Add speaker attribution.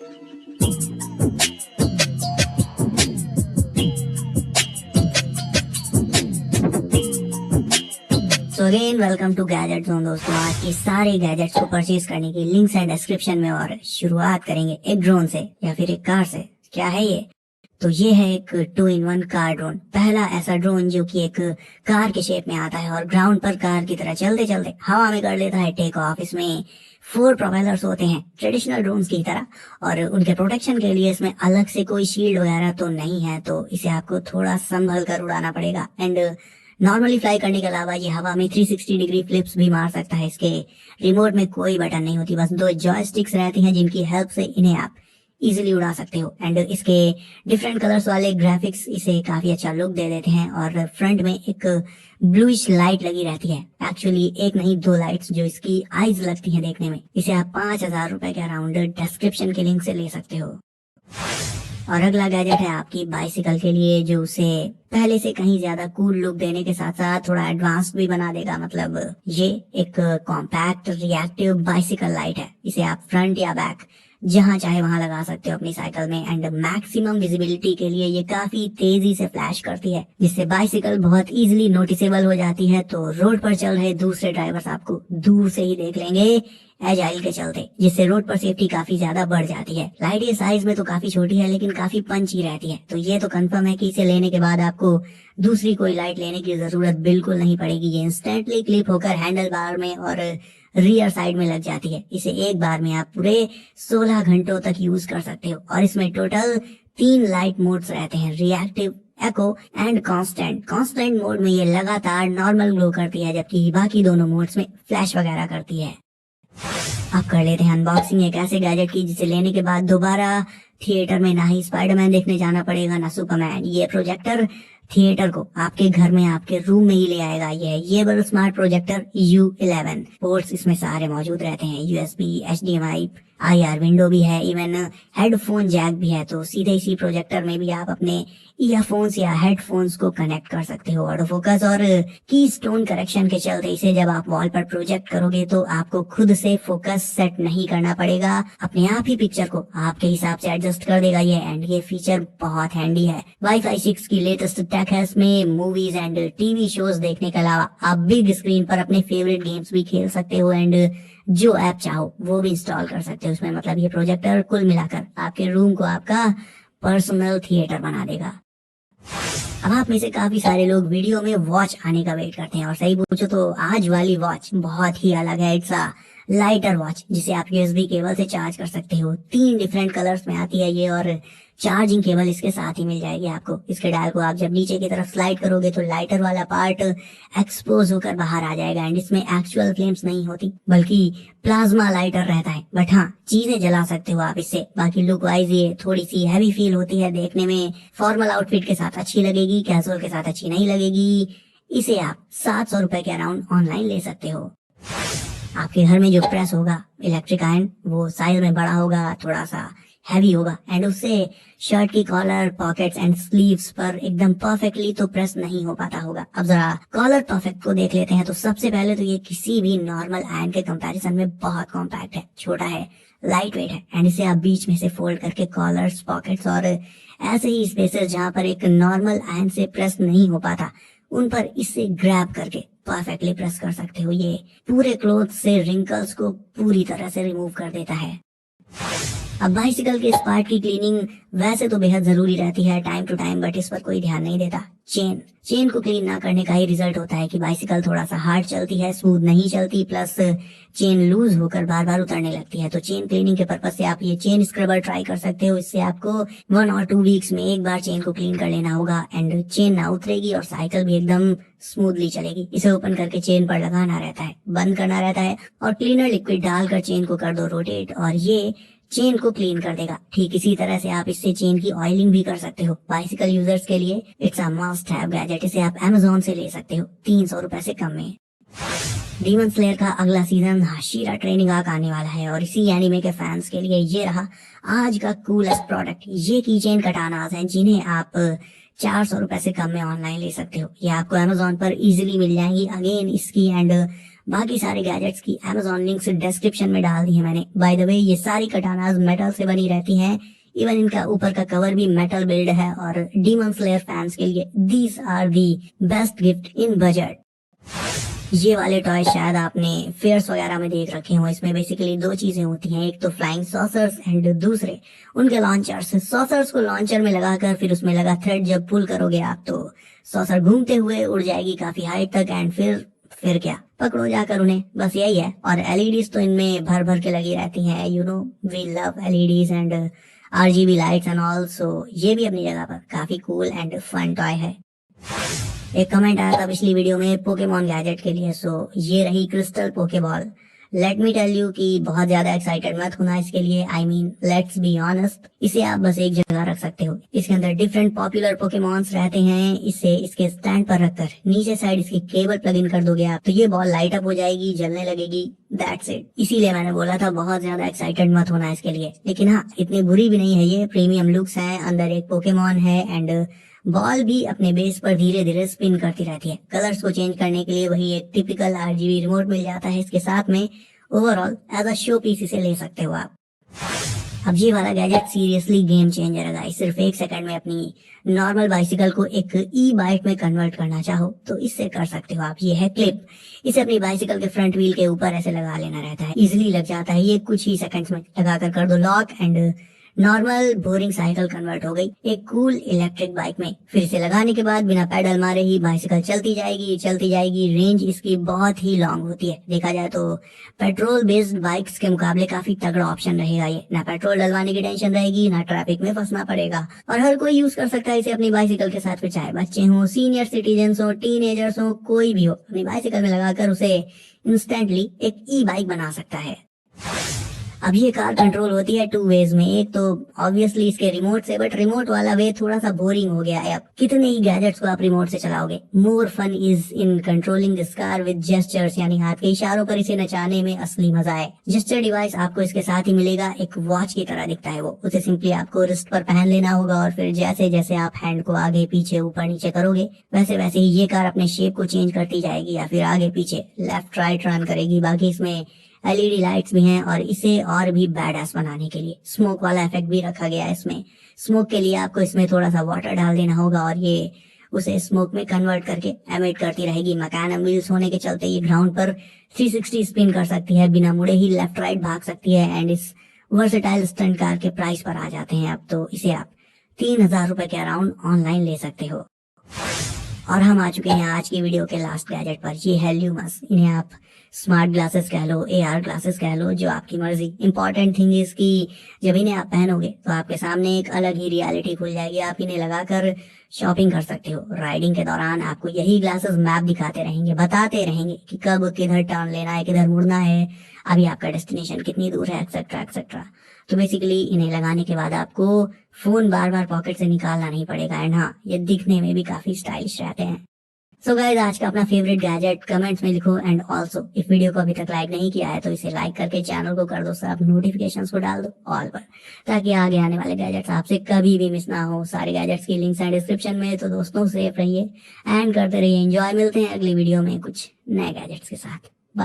Speaker 1: So again welcome to Gadget Zone दोस्तों। आज के सारे गैजेट्स को परचेज करने की लिंक्स है डिस्क्रिप्शन में। और शुरुआत करेंगे एक ड्रोन से या फिर एक कार से। क्या है ये? तो ये है एक 2-in-1 कार ड्रोन। पहला ऐसा ड्रोन जो कि एक कार के शेप में आता है और ग्राउंड पर कार की तरह चलते चलते हवा में कर लेता है टेक ऑफ। इसमें 4 प्रोपेलर्स होते हैं ट्रेडिशनल ड्रोन्स की तरह, और उनके प्रोटेक्शन के लिए इसमें अलग से कोई शील्ड वगैरह तो नहीं है, तो इसे आपको थोड़ा संभल कर उड़ाना पड़ेगा। एंड नॉर्मली फ्लाई करने के अलावा ये हवा में 360 डिग्री फ्लिप्स भी मार सकता है। इसके रिमोट में कोई बटन नहीं होती, बस 2 जॉयस्टिक्स रहती हैं जिनकी हेल्प से इन्हें आप इजीली उड़ा सकते हो। एंड इसके डिफरेंट कलर्स वाले ग्राफिक्स इसे काफी अच्छा लुक दे देते हैं। और फ्रंट में एक ब्लूइश लाइट लगी रहती है, एक्चुअली एक नहीं 2 लाइट्स जो इसकी आईज लगती हैं देखने में। इसे आप 5000 रुपए के अराउंड डिस्क्रिप्शन के लिंक से ले सकते हो। और अगला गैजेट है आपकी बाइसिकल के लिए, जो उसे पहले से कहीं ज्यादा कूल लुक देने के साथ साथ थोड़ा एडवांस भी बना देगा। मतलब ये एक कॉम्पैक्ट रिएक्टिव बाइसिकल लाइट है। इसे आप फ्रंट या बैक जहां चाहे वहां लगा सकते हो अपनी साइकिल में। एंड मैक्सिमम विजिबिलिटी के लिए ये काफी तेजी से फ्लैश करती है, जिससे बाइसिकल बहुत इजीली नोटिसेबल हो जाती है। तो रोड पर चल रहे दूसरे ड्राइवर्स आपको दूर से ही देख लेंगे एजाइल के चलते, जिससे रोड पर सेफ्टी काफी ज्यादा बढ़ जाती है। लाइट ये साइज में तो काफी छोटी है लेकिन काफी पंची रहती है, तो ये तो कंफर्म है कि इसे लेने के बाद आपको दूसरी कोई लाइट लेने की जरूरत बिल्कुल नहीं पड़ेगी। ये इंस्टेंटली क्लिप होकर हैंडल बार में और रियर साइड में लग जाती है। इसे एक बार में आप पूरे 16 घंटों तक यूज कर सकते हो। और इसमें टोटल 3 लाइट मोड्स रहते हैं, reactive, echo and constant. Constant mode में ये लगातार नॉर्मल ग्लो करती है, जबकि बाकी दोनों मोड्स में फ्लैश वगैरह करती है। अब कर लेते हैं अनबॉक्सिंग एक ऐसे गैजेट की जिसे लेने के बाद दोबारा थिएटर में ना ही स्पाइडरमैन देखने जाना पड़ेगा ना सुपरमैन। ये प्रोजेक्टर थिएटर को आपके घर में आपके रूम में ही ले आएगा। ये बड़ा स्मार्ट प्रोजेक्टर U11 पोर्ट्स इसमें सारे मौजूद रहते हैं। USB, HDMI, IR विंडो भी है, इवन हेडफोन जैक भी है। तो सीधे इसी प्रोजेक्टर में भी आप अपने ईयरफोन्स या हेडफोन्स को कनेक्ट कर सकते हो। ऑटो फोकस और की स्टोन करेक्शन के चलते इसे जब आप वॉल पर प्रोजेक्ट करोगे तो आपको खुद से फोकस सेट नहीं करना पड़ेगा, अपने आप ही पिक्चर को आपके हिसाब से एडजस्ट कर देगा ये। एंड ये फीचर बहुत हैंडी है। Wi-Fi 6 की लेटेस्ट टेक है इसमें। मूवीज एंड टीवी शोज देखने के अलावा आप बिग स्क्रीन पर अपने फेवरेट गेम्स भी खेल सकते हो एंड जो ऐप चाहो वो भी इंस्टॉल कर सकते हो उसमें। मतलब ये प्रोजेक्टर कुल मिलाकर आपके रूम को आपका पर्सनल थिएटर बना देगा। अब आप में से काफी सारे लोग वीडियो में वॉच आने का वेट करते हैं, और सही पूछो तो आज वाली वॉच बहुत ही अलग है। इट्स अ लाइटर वॉच जिसे आप USB केबल से चार्ज कर सकते हो। 3 डिफरेंट कलर्स में आती है ये, और चार्जिंग केबल इसके साथ ही मिल जाएगी आपको। इसके डायल को आप जब नीचे की तरफ स्लाइड करोगे तो लाइटर वाला पार्ट एक्सपोज होकर बाहर आ जाएगा। एंड इसमें एक्चुअल फ्लेम्स नहीं होती बल्कि प्लाज्मा लाइटर रहता है। बट हाँ, चीजें जला सकते हो आप इससे। बाकी लुक वाइज ये थोड़ी सी हैवी फील होती है, देखने में फॉर्मल आउटफिट के साथ अच्छी लगेगी, कैजुअल के साथ अच्छी नहीं लगेगी। इसे आप 700 रुपए के अराउंड ऑनलाइन ले सकते हो। आपके घर में जो प्रेस होगा इलेक्ट्रिक आयरन, वो साइज में बड़ा होगा, थोड़ा सा हैवी होगा, एंड उससे शर्ट की कॉलर, पॉकेट्स एंड स्लीव्स पर एकदम परफेक्टली तो प्रेस नहीं हो पाता होगा। अब जरा कॉलर परफेक्ट को देख लेते हैं। तो सबसे पहले तो ये किसी भी नॉर्मल आयरन के कंपैरिजन में बहुत कॉम्पैक्ट है, छोटा है, लाइट वेट है। एंड इसे आप बीच में से फोल्ड करके कॉलर्स, पॉकेट्स और ऐसे ही स्पेसेस जहाँ पर एक नॉर्मल आयरन से प्रेस नहीं हो पाता उन पर इससे ग्रैब करके परफेक्टली प्रेस कर सकते हो। ये पूरे क्लोथ से रिंकल्स को पूरी तरह से रिमूव कर देता है। अब बाइसिकल के इस पार्ट की क्लीनिंग वैसे तो बेहद जरूरी रहती है टाइम टू टाइम, बट इस पर कोई ध्यान नहीं देता। चेन को क्लीन ना करने का ही रिजल्ट होता है कि बाइसिकल थोड़ा सा हार्ड चलती है, स्मूथ नहीं चलती, प्लस चेन लूज होकर बार बार उतरने लगती है। तो चेन क्लीनिंग के पर्पज से आप ये चेन स्क्रबर ट्राई कर सकते हो। इससे आपको 1 और 2 वीक्स में एक बार चेन को क्लीन कर लेना होगा एंड चेन ना उतरेगी और साइकिल भी एकदम स्मूथली चलेगी। इसे ओपन करके चेन पर लगाना रहता है, बंद करना रहता है और क्लीनर लिक्विड डालकर चेन को कर दो रोटेट और ये चेन को क्लीन कर देगा। ठीक इसी तरह से आप इससे चेन की ऑयलिंग भी कर सकते हो। बाइसिकल यूजर्स के लिए it's a must have gadget. इसे आप Amazon से ले सकते हो 300 रुपए से कम में। डीमन स्लेयर का अगला सीजन हाशिरा ट्रेनिंग आर्क आने वाला है और इसी एनीमे के फैंस के लिए ये रहा आज का कूलेस्ट प्रोडक्ट। ये कीचेन कटानास हैं जिन्हें आप 400 रुपए से कम में ऑनलाइन ले सकते हो। ये आपको Amazon पर इजीली मिल जाएंगी। अगेन इसकी एंड बाकी सारे गैजेट्स की Amazon लिंक्स डिस्क्रिप्शन में डाल दी है मैंने। बाय द वे ये सारी कटानाज मेटल से बनी रहती हैं, इवन इनका ऊपर का कवर भी मेटल बिल्ड है। और डीमन स्लेयर फैंस के लिए these are the best gift in budget. ये वाले टॉय शायद आपने फेयर्स वगैरह में देख रखे हो। इसमें बेसिकली दो चीजें होती हैं, एक तो फ्लाइंग सॉसर्स एंड दूसरे उनके लॉन्चर्स। सॉसर्स को लॉन्चर में लगाकर फिर उसमें लगा थ्रेड जब पुल करोगे आप तो सॉसर घूमते हुए उड़ जाएगी काफी हाइट तक, एंड फिर क्या, पकड़ो जाकर उन्हें, बस यही है। और एलईडीज तो इनमें भर भर के लगी रहती हैं। You know we love LEDs and RGB lights and all, so ये भी अपनी जगह पर काफी कूल एंड फन टॉय है। एक कमेंट आया था पिछली वीडियो में पोकेमॉन गैजेट के लिए, सो ये रही crystal pokeball. Let me tell you कि बहुत ज्यादा एक्साइटेड मत होना इसके लिए। I mean let's be honest, इसे आप बस एक जगह रख सकते हो। इसके अंदर डिफरेंट पॉपुलर पोकेमॉन्स रहते हैं। इसे इसके स्टैंड पर रखकर नीचे साइड इसकी केबल प्लग इन कर दोगे आप तो ये बॉल लाइट अप हो जाएगी, जलने लगेगी। That's it. इसीलिए मैंने बोला था बहुत ज्यादा एक्साइटेड मत होना इसके लिए। लेकिन हाँ, इतनी बुरी भी नहीं है ये। प्रीमियम लुक्स है, अंदर एक पोकेमॉन है एंड बॉल भी अपने बेस पर धीरे धीरे स्पिन करती रहती है। कलर्स को चेंज करने के लिए वही एक टिपिकल आरजीबी रिमोट मिल जाता है इसके साथ में। Overall as a showpiece इसे ले सकते हो आप। अब ये वाला गैजेट सीरियसली गेम चेंजर है गाइस। सिर्फ 1 सेकंड में अपनी नॉर्मल बाइसिकल को एक ई बाइक में कन्वर्ट करना चाहो तो इससे कर सकते हो आप। ये है क्लिप। इसे अपनी बाइसिकल के फ्रंट व्हील के ऊपर ऐसे लगा लेना रहता है, इजिली लग जाता है ये। कुछ ही सेकंड्स में लगाकर कर दो lock and normal boring cycle convert हो गई एक कूल इलेक्ट्रिक बाइक में। फिर इसे लगाने के बाद बिना पेडल मारे ही बाइसिकल चलती जाएगी। रेंज इसकी बहुत ही लॉन्ग होती है। देखा जाए तो पेट्रोल बेस्ड बाइक्स के मुकाबले काफी तगड़ा ऑप्शन रहेगा ये। ना पेट्रोल डलवाने की टेंशन रहेगी, ना ट्रैफिक में फंसना पड़ेगा, और हर कोई यूज कर सकता है इसे अपनी बाइसिकल के साथ। फिर चाहे बच्चे हो, सीनियर सिटीजन हो, टीनेजर्स हो, कोई भी हो, अपनी बाइसिकल में लगाकर उसे इंस्टेंटली एक ई बाइक बना सकता है। अब ये कार कंट्रोल होती है 2 वेज में। एक तो ऑब्वियसली इसके रिमोट से, बट रिमोट वाला वे थोड़ा सा बोरिंग हो गया है। अब कितने ही गैजेट्स को आप रिमोट से चलाओगे। More fun is in controlling this car with gestures, यानी हाथ के इशारों पर इसे नचाने में असली मजा है। जेस्चर डिवाइस आपको इसके साथ ही मिलेगा। एक वॉच की तरह दिखता है वो। उसे सिंपली आपको रिस्ट पर पहन लेना होगा और फिर जैसे जैसे आप हैंड को आगे पीछे ऊपर नीचे करोगे वैसे वैसे ही ये कार अपने शेप को चेंज करती जाएगी, या फिर आगे पीछे लेफ्ट राइट रन करेगी। बाकी इसमें एलईडी लाइट्स भी हैं, और इसे और भी बैडएस बनाने के लिए स्मोक वाला इफेक्ट भी रखा गया है इसमें। स्मोक के लिए आपको इसमें थोड़ा सा वाटर डाल देना होगा और ये उसे स्मोक में कन्वर्ट करके एमिट करती रहेगी। मैकेनिकल व्हील्स होने के चलते ये ग्राउंड पर 360 स्पिन कर सकती है, बिना मुड़े ही लेफ्ट राइट भाग सकती है। एंड इस वर्सेटाइल स्टंट कार के प्राइस पर आ जाते हैं अब तो इसे आप 3000 रुपए के अराउंड ऑनलाइन ले सकते हो। और हम आ चुके हैं आज की वीडियो के लास्ट गैजेट पर। ये है ल्यूमस। इन्हें आप स्मार्ट ग्लासेस कह लो, एआर ग्लासेस कह लो, जो आपकी मर्जी। इंपॉर्टेंट थिंग इज कि जब इन्हें आप पहनोगे तो आपके सामने एक अलग ही रियलिटी खुल जाएगी। आप इन्हें लगाकर शॉपिंग कर सकते हो। राइडिंग के दौरान आपको यही ग्लासेस मैप दिखाते रहेंगे, बताते रहेंगे कि कब किधर टर्न लेना है, किधर मुड़ना है, अभी आपका डेस्टिनेशन कितनी दूर है, एक्सेट्रा एक्सेट्रा। तो बेसिकली इन्हें लगाने के बाद आपको फोन बार बार पॉकेट से निकालना नहीं पड़ेगा। एंड हाँ, ये दिखने में भी काफी स्टाइलिश रहते हैं। सो गाइस, आज का अपना फेवरेट गैजेट कमेंट्स में लिखो। एंड ऑल्सो इस वीडियो को अभी तक लाइक नहीं किया है तो इसे लाइक करके चैनल को कर दो सब, नोटिफिकेशंस को डाल दो ऑल पर, ताकि आगे आने वाले गैजेट्स आपसे कभी भी मिस ना हो। सारे गैजेट्स की लिंक्स हैं डिस्क्रिप्शन में। तो दोस्तों, सेफ रहिए एंड करते रहिए एंजॉय। मिलते हैं अगली वीडियो में कुछ नए गैजेट्स के साथ।